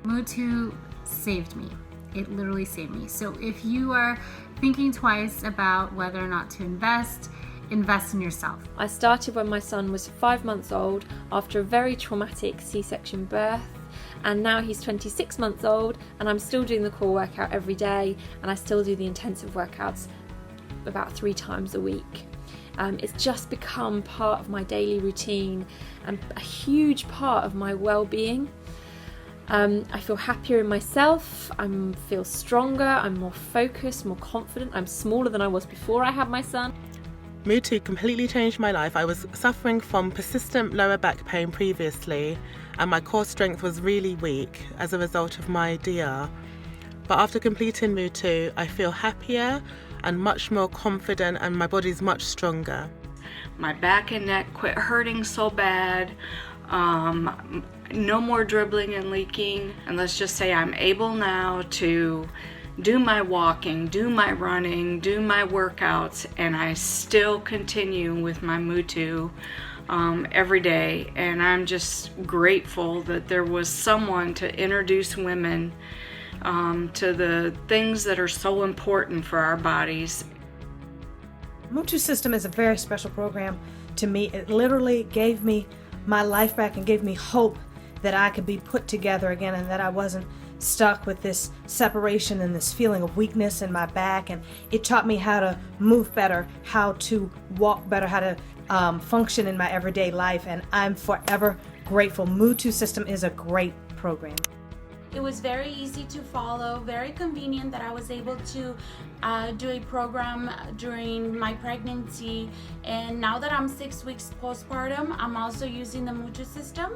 MUTU saved me. It literally saved me. So if you are thinking twice about whether or not to invest in yourself. I started when my son was 5 months old after a very traumatic C-section birth, and now he's 26 months old and I'm still doing the core workout every day, and I still do the intensive workouts about 3 times a week. It's just become part of my daily routine and a huge part of my well-being. I feel happier in myself, I feel stronger, I'm more focused, more confident, I'm smaller than I was before I had my son. MUTU completely changed my life. I was suffering from persistent lower back pain previously, and my core strength was really weak as a result of my DR. But after completing MUTU, I feel happier and much more confident, and my body's much stronger. My back and neck quit hurting so bad. No more dribbling and leaking, and let's just say I'm able now to do my walking, do my running, do my workouts, and I still continue with my MUTU every day. And I'm just grateful that there was someone to introduce women to the things that are so important for our bodies. MUTU System is a very special program to me. It literally gave me my life back and gave me hope that I could be put together again, and that I wasn't stuck with this separation and this feeling of weakness in my back. And it taught me how to move better, how to walk better, how to function in my everyday life, and I'm forever grateful. MUTU System is a great program. It was very easy to follow, very convenient that I was able to do a program during my pregnancy. And now that I'm 6 weeks postpartum, I'm also using the MUTU System.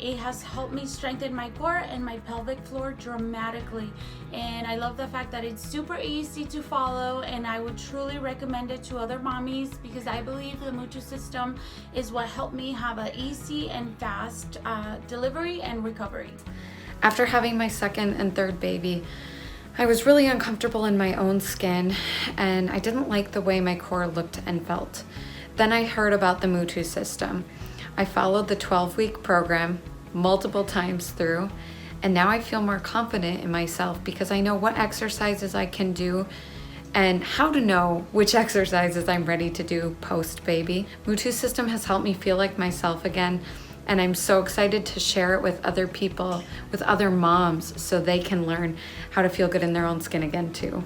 It has helped me strengthen my core and my pelvic floor dramatically. And I love the fact that it's super easy to follow, and I would truly recommend it to other mommies, because I believe the MUTU System is what helped me have an easy and fast delivery and recovery. After having my second and third baby, I was really uncomfortable in my own skin, and I didn't like the way my core looked and felt. Then I heard about the MUTU System. I followed the 12-week program multiple times through, and now I feel more confident in myself because I know what exercises I can do and how to know which exercises I'm ready to do post-baby. MUTU System has helped me feel like myself again, and I'm so excited to share it with other people, with other moms, so they can learn how to feel good in their own skin again too.